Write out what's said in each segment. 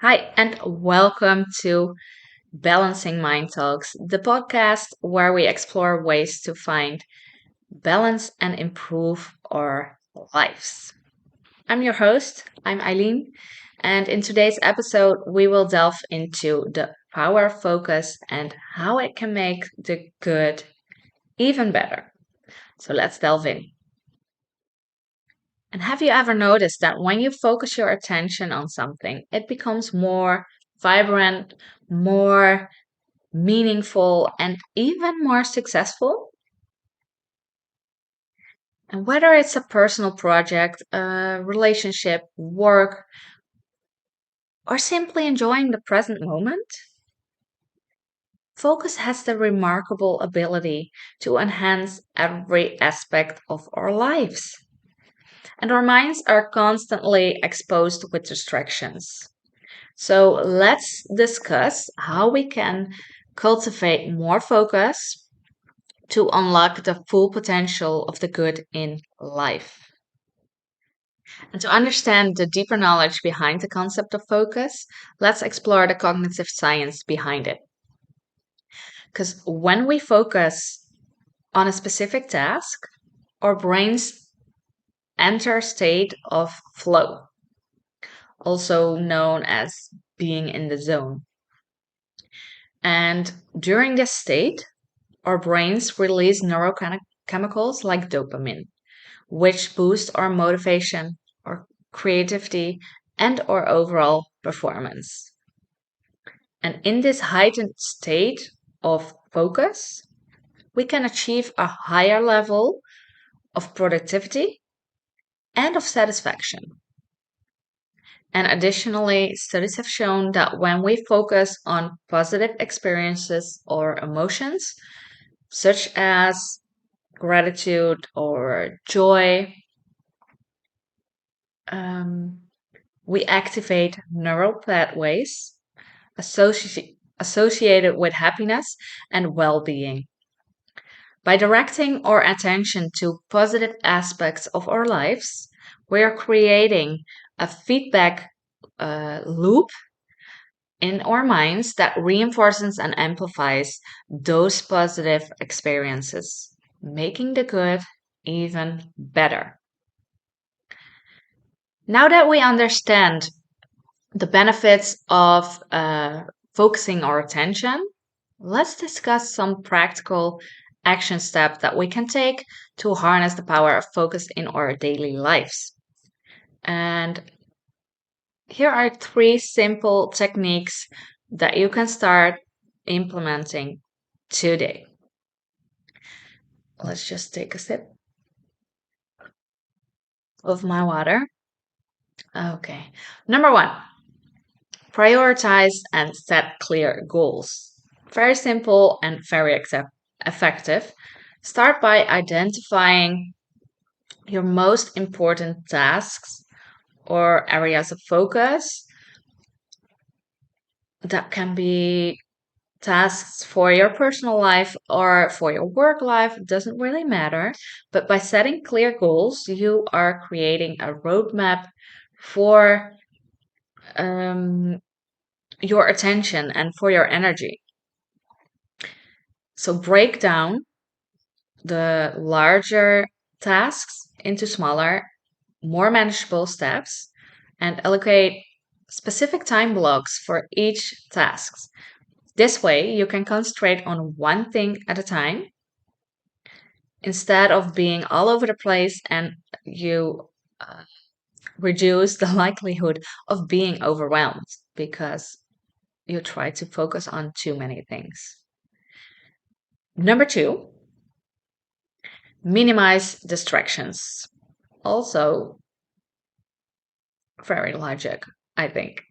Hi, and welcome to Balancing Mind Talks, the podcast where we explore ways to find balance and improve our lives. I'm your host, I'm Eileen, and in today's episode, we will delve into the power of focus and how it can make the good even better. So let's delve in. And have you ever noticed that when you focus your attention on something, it becomes more vibrant, more meaningful, and even more successful? And whether it's a personal project, a relationship, work, or simply enjoying the present moment, focus has the remarkable ability to enhance every aspect of our lives. And our minds are constantly exposed with distractions. So let's discuss how we can cultivate more focus to unlock the full potential of the good in life. And to understand the deeper knowledge behind the concept of focus, let's explore the cognitive science behind it. Because when we focus on a specific task, our brains enter a state of flow, also known as being in the zone. And during this state, our brains release neurochemicals like dopamine, which boost our motivation, our creativity, and our overall performance. And in this heightened state of focus, we can achieve a higher level of productivity and of satisfaction. And additionally, studies have shown that when we focus on positive experiences or emotions, such as gratitude or joy, um, we activate neural pathways associated with happiness and well being. By directing our attention to positive aspects of our lives, we are creating a feedback loop in our minds that reinforces and amplifies those positive experiences, making the good even better. Now that we understand the benefits of focusing our attention, let's discuss some practical action steps that we can take to harness the power of focus in our daily lives. And here are three simple techniques that you can start implementing today. Let's just take a sip of my water. Okay. Number one, prioritize and set clear goals. Very simple and very effective. Start by identifying your most important tasks or areas of focus. That can be tasks for your personal life or for your work life, doesn't really matter. But by setting clear goals, you are creating a roadmap for um, your attention and for your energy. So break down the larger tasks into smaller, more manageable steps and allocate specific time blocks for each task. This way, you can concentrate on one thing at a time instead of being all over the place, and you reduce the likelihood of being overwhelmed because you try to focus on too many things. Number two, minimize distractions. Also, very logic, I think.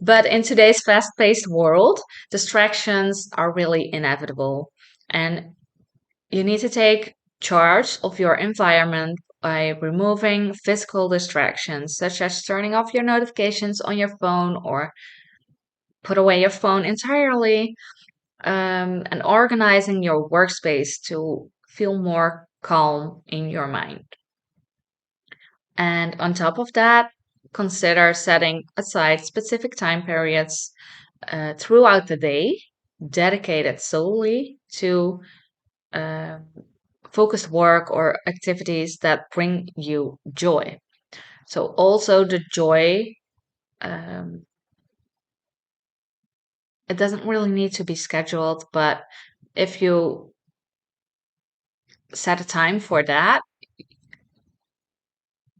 But in today's fast paced world, distractions are really inevitable. And you need to take charge of your environment by removing physical distractions, such as turning off your notifications on your phone or put away your phone entirely, and organizing your workspace to feel more calm in your mind. And on top of that, consider setting aside specific time periods throughout the day dedicated solely to uh, focused work or activities that bring you joy. So, also the joy, um, it doesn't really need to be scheduled, but if you set a time for that,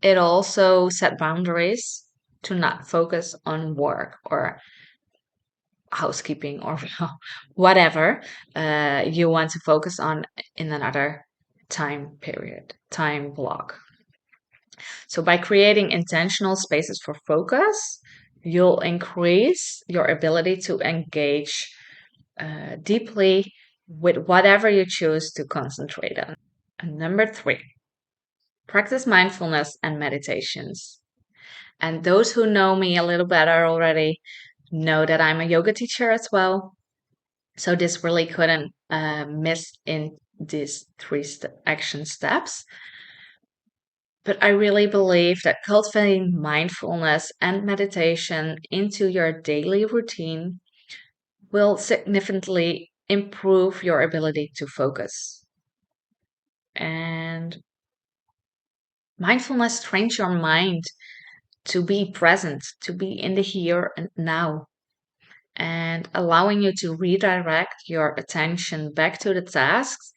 it also set boundaries to not focus on work or housekeeping or whatever you want to focus on in another time block. So, by creating intentional spaces for focus, you'll increase your ability to engage deeply with whatever you choose to concentrate on. And number three, practice mindfulness and meditations. And those who know me a little better already know that I'm a yoga teacher as well. So this really couldn't miss in these action steps. But I really believe that cultivating mindfulness and meditation into your daily routine will significantly improve your ability to focus. And mindfulness trains your mind to be present, to be in the here and now, and allowing you to redirect your attention back to the tasks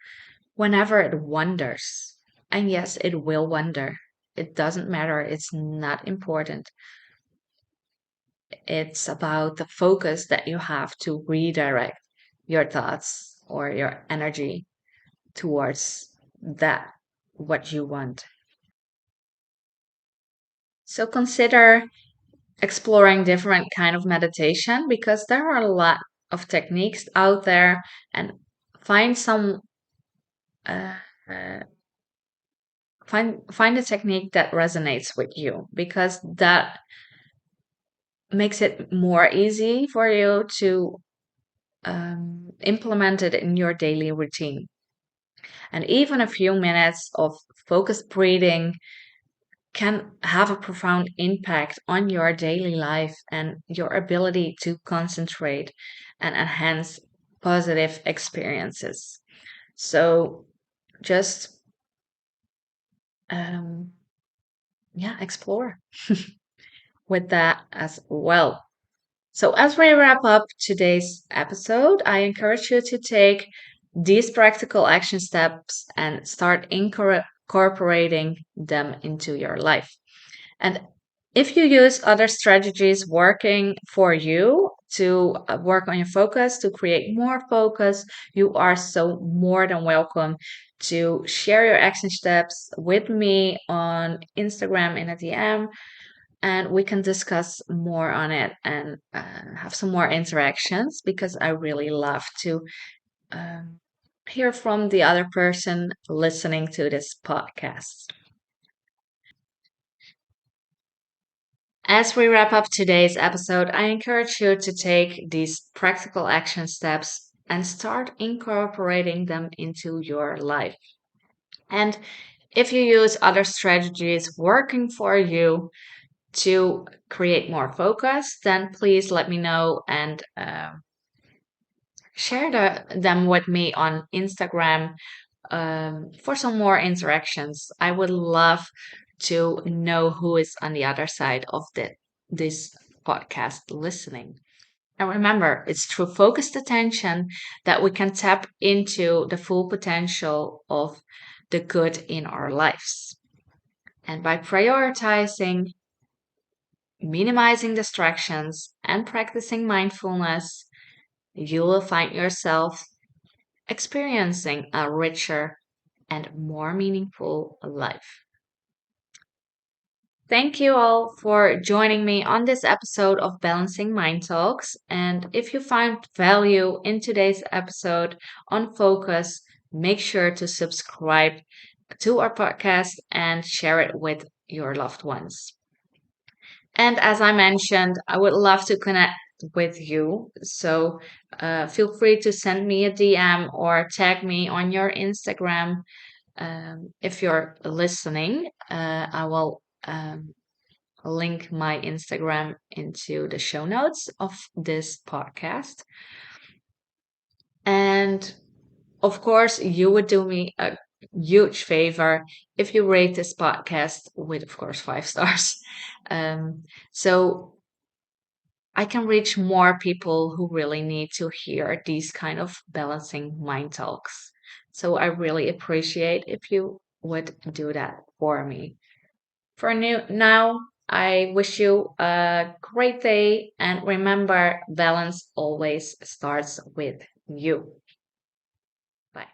whenever it wanders. And yes, it will wander. It doesn't matter, it's not important. It's about the focus that you have to redirect your thoughts or your energy towards that what you want. So consider exploring different kind of meditation because there are a lot of techniques out there, and find some uh, uh, find a technique that resonates with you, because that makes it more easy for you to implement it in your daily routine. And even a few minutes of focused breathing can have a profound impact on your daily life and your ability to concentrate and enhance positive experiences. So just um, yeah, explore with that as well. So as we wrap up today's episode, I encourage you to take these practical action steps and start incorporating them into your life. And if you use other strategies working for you to work on your focus, to create more focus, you are so more than welcome to share your action steps with me on Instagram in a DM, and we can discuss more on it and have some more interactions, because I really love to um, hear from the other person listening to this podcast. As we wrap up today's episode, I encourage you to take these practical action steps and start incorporating them into your life. And if you use other strategies working for you to create more focus, then please let me know and share them with me on Instagram for some more interactions. I would love to know who is on the other side of this podcast listening. And remember, it's through focused attention that we can tap into the full potential of the good in our lives. And by prioritizing, minimizing distractions, and practicing mindfulness, you will find yourself experiencing a richer and more meaningful life. Thank you all for joining me on this episode of Balancing Mind Talks. And if you found value in today's episode on focus, make sure to subscribe to our podcast and share it with your loved ones. And as I mentioned, I would love to connect with you. So feel free to send me a DM or tag me on your Instagram if you're listening. I will link my Instagram into the show notes of this podcast. And of course, you would do me a huge favor if you rate this podcast with, of course, 5 stars. So I can reach more people who really need to hear these kind of balancing mind talks. So I really appreciate if you would do that for me. For now, I wish you a great day and remember balance always starts with you. Bye.